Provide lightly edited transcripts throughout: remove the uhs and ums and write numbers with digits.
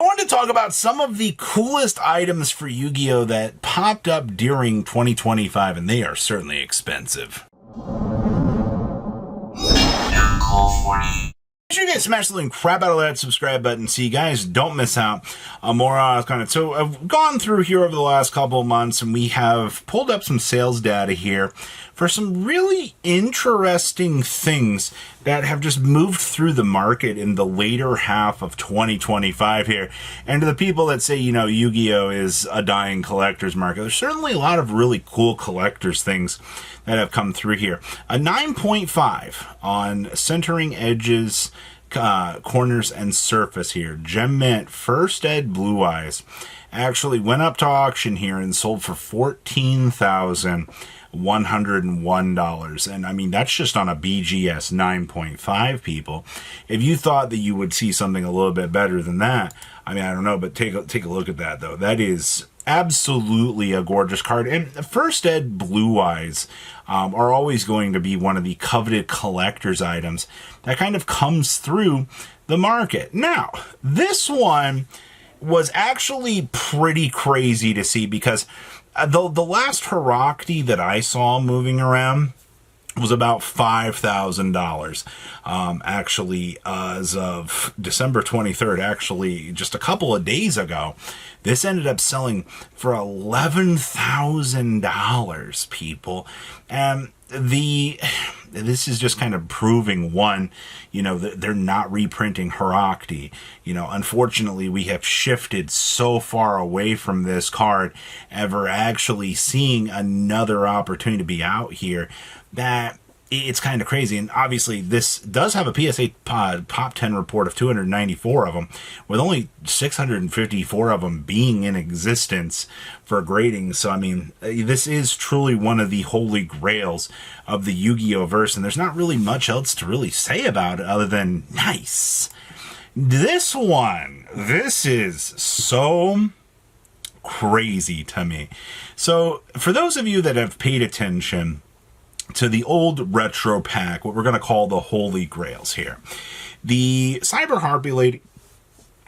I want to talk about some of the coolest items for Yu-Gi-Oh! That popped up during 2025, and they are certainly expensive. Make sure you guys smash the link, crap out of that subscribe button so you guys don't miss out on more content. So I've gone through here over the last couple of months, and we have pulled up some sales data here for some really interesting things that have just moved through the market in the later half of 2025 here. And to the people that say, you know, Yu-Gi-Oh! Is a dying collector's market, there's certainly a lot of really cool collector's things that have come through here. A 9.5 on centering edges, corners, and surface here. Gem Mint First Ed Blue Eyes actually went up to auction here and sold for $14,101. And I mean, that's just on a BGS 9.5, people. If you thought that you would see something a little bit better than that, I mean, I don't know, but take a look at that, though. That is absolutely a gorgeous card. And First Ed Blue Eyes are always going to be one of the coveted collector's items that kind of comes through the market. Now, this one was actually pretty crazy to see because the last Herakti that I saw moving around was about $5,000. Actually, as of December 23rd, actually just a couple of days ago, this ended up selling for $11,000, people. And this is just kind of proving, one, you know, that they're not reprinting Herakti. You know, unfortunately, we have shifted so far away from this card ever actually seeing another opportunity to be out here that it's kind of crazy. And obviously this does have a PSA top 10 report of 294 of them, with only 654 of them being in existence for grading. So I mean, this is truly one of the holy grails of the Yu-Gi-Oh verse, and there's not really much else to really say about it other than nice. This one, this is so crazy to me. So for those of you that have paid attention to the old retro pack, what we're going to call the Holy Grails here, the Cyber Harpy Lady,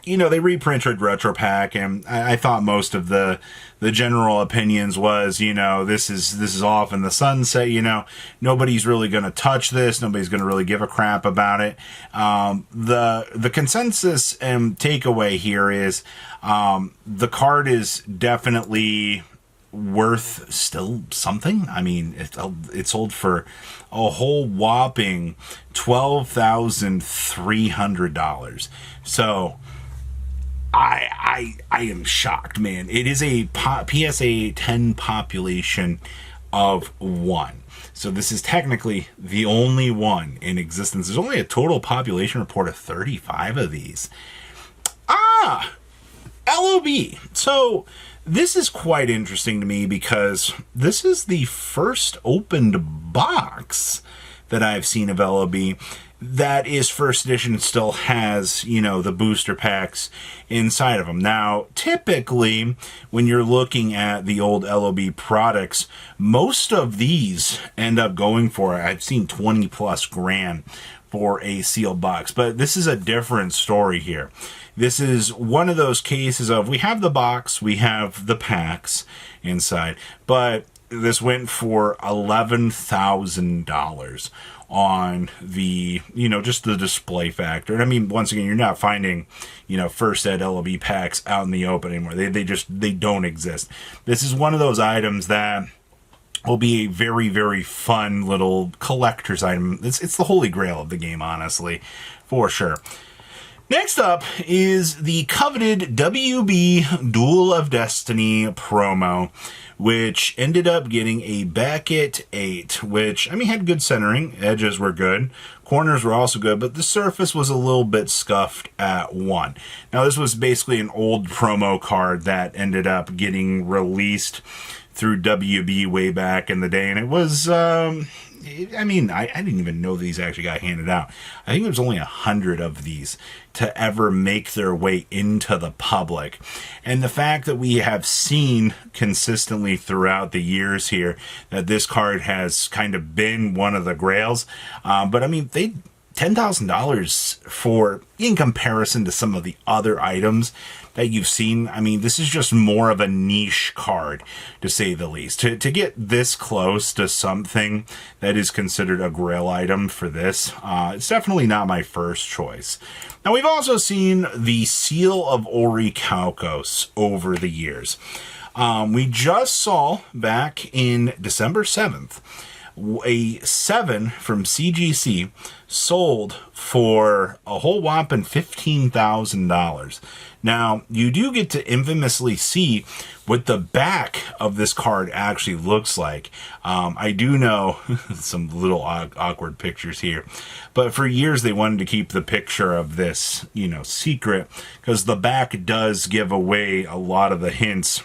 you know, they reprinted retro pack, and I thought most of the general opinions was, you know, this is off in the sunset. You know, nobody's really going to touch this. Nobody's going to really give a crap about it. The consensus and takeaway here is the card is definitely worth still something. I mean, it sold for a whole whopping $12,300. So I am shocked, man. It is a PSA 10 population of 1. So this is technically the only one in existence. There's only a total population report of 35 of these. LOB. So this is quite interesting to me because this is the first opened box that I've seen of LOB that is first edition, still has, you know, the booster packs inside of them. Now, typically, when you're looking at the old LOB products, most of these end up going for, I've seen 20 plus grand for a sealed box. But this is a different story here. This is one of those cases of, we have the box, we have the packs inside, but this went for $11,000 on the, you know, just the display factor. And I mean, once again, you're not finding, you know, First Ed LOB packs out in the open anymore. They don't exist. This is one of those items that will be a very, very fun little collector's item. It's the holy grail of the game, honestly, for sure. Next up is the coveted WB Duel of Destiny promo, which ended up getting a Beckett 8, which, I mean, had good centering. Edges were good. Corners were also good, but the surface was a little bit scuffed at 1. Now, this was basically an old promo card that ended up getting released through WB way back in the day, and it was, I didn't even know these actually got handed out. I think there's only 100 of these to ever make their way into the public. And the fact that we have seen consistently throughout the years here that this card has kind of been one of the grails. But I mean, $10,000 for, in comparison to some of the other items that you've seen. I mean, this is just more of a niche card, to say the least. To get this close to something that is considered a grail item for this, it's definitely not my first choice. Now, we've also seen the Seal of Orichalcos over the years. We just saw back in December 7th, a 7 from CGC sold for a whole whopping $15,000. Now, you do get to infamously see what the back of this card actually looks like. I do know some little awkward pictures here, but for years they wanted to keep the picture of this, secret, because the back does give away a lot of the hints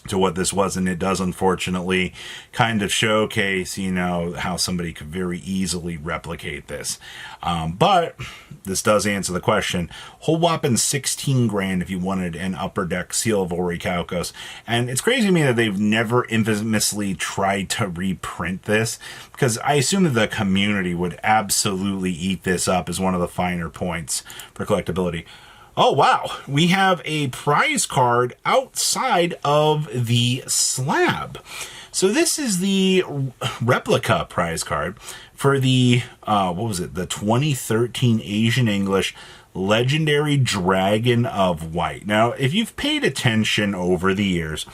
to what this was, and it does unfortunately kind of showcase, how somebody could very easily replicate this. But this does answer the question. Whole whopping 16 grand if you wanted an upper deck Seal of Orichalcos. And it's crazy to me that they've never infamously tried to reprint this, because I assume that the community would absolutely eat this up as one of the finer points for collectability. Oh, wow. We have a prize card outside of the slab. So this is the replica prize card for the, the 2013 Asian English Legendary Dragon of White. Now, if you've paid attention over the years,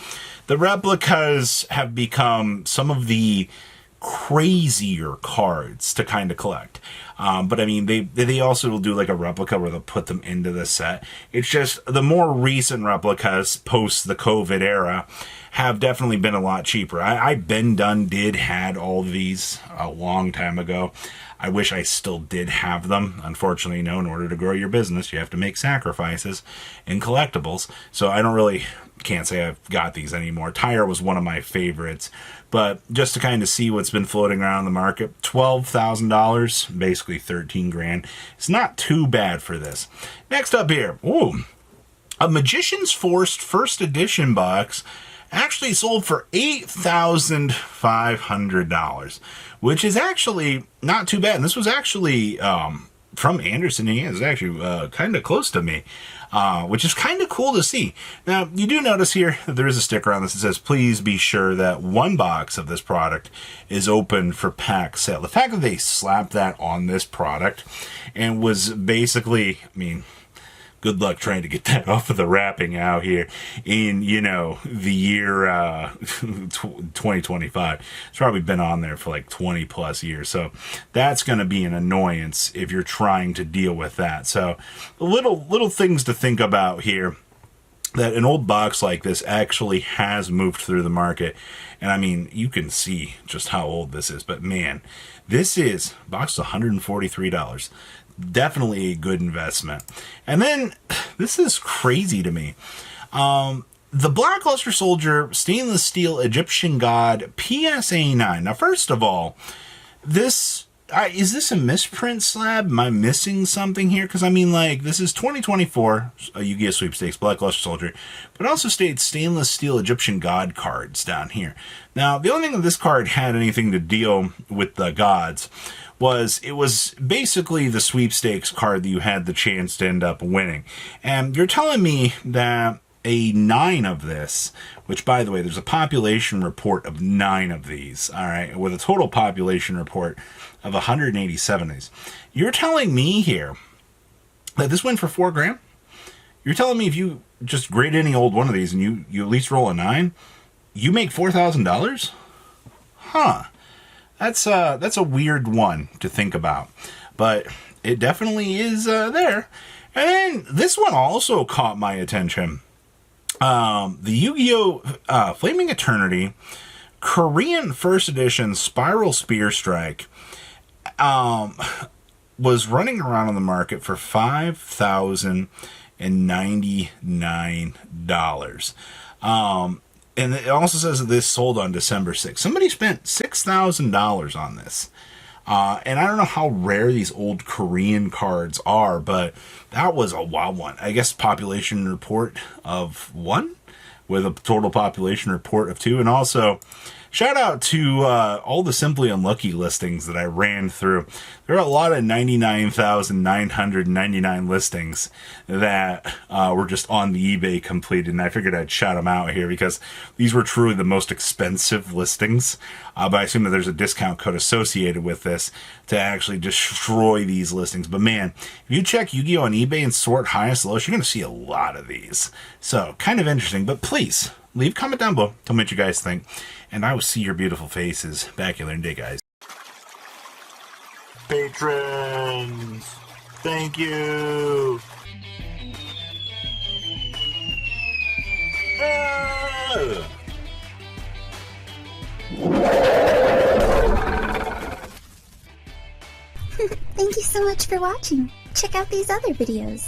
the replicas have become some of the crazier cards to kind of collect. But I mean, they also will do like a replica where they'll put them into the set. It's just the more recent replicas post the COVID era have definitely been a lot cheaper. Ben Dunn had all of these a long time ago. I wish I still did have them. Unfortunately, in order to grow your business, you have to make sacrifices in collectibles. So can't say I've got these anymore. Tyre was one of my favorites. But just to kind of see what's been floating around the market, $12,000, basically 13 grand. It's not too bad for this. Next up here, a Magician's Force first edition box actually sold for $8,500, which is actually not too bad. And this was actually from Anderson, Indiana. It's actually kind of close to me, which is kind of cool to see. Now, you do notice here that there is a sticker on this that says, please be sure that one box of this product is open for pack sale. The fact that they slapped that on this product and was basically, good luck trying to get that off of the wrapping out here in, the year 2025. It's probably been on there for like 20 plus years. So that's going to be an annoyance if you're trying to deal with that. So little things to think about here, that an old box like this actually has moved through the market. And you can see just how old this is, but man, this box is $143. Definitely a good investment. And then, this is crazy to me. The Black Luster Soldier Stainless Steel Egyptian God PSA 9. Now, first of all, is this a misprint slab? Am I missing something here? Because, this is 2024, a Yu-Gi-Oh! Sweepstakes, Black Luster Soldier, but it also states Stainless Steel Egyptian God cards down here. Now, the only thing that this card had anything to deal with the gods it was basically the sweepstakes card that you had the chance to end up winning. And you're telling me that a 9 of this, which, by the way, there's a population report of 9 of these, all right, with a total population report of 187 of these. You're telling me here that this went for $4 grand? You're telling me if you just grade any old one of these and you at least roll a 9, you make $4,000? Huh. That's a weird one to think about, but it definitely is there. And then this one also caught my attention. The Yu-Gi-Oh! Flaming Eternity Korean First Edition Spiral Spear Strike was running around on the market for $5,099. And it also says that this sold on December 6th. Somebody spent $6,000 on this. And I don't know how rare these old Korean cards are, but that was a wild one. I guess population report of 1 with a total population report of 2. And also Shout out to all the Simply Unlucky listings that I ran through. There are a lot of 99,999 listings that were just on the eBay completed, and I figured I'd shout them out here because these were truly the most expensive listings. But I assume that there's a discount code associated with this to actually destroy these listings. But man, if you check Yu-Gi-Oh! On eBay and sort highest lowest, you're going to see a lot of these. So, kind of interesting, but please, leave a comment down below. Tell me what you guys think. And I will see your beautiful faces back here in a day, guys. Patrons! Thank you! Thank you so much for watching. Check out these other videos.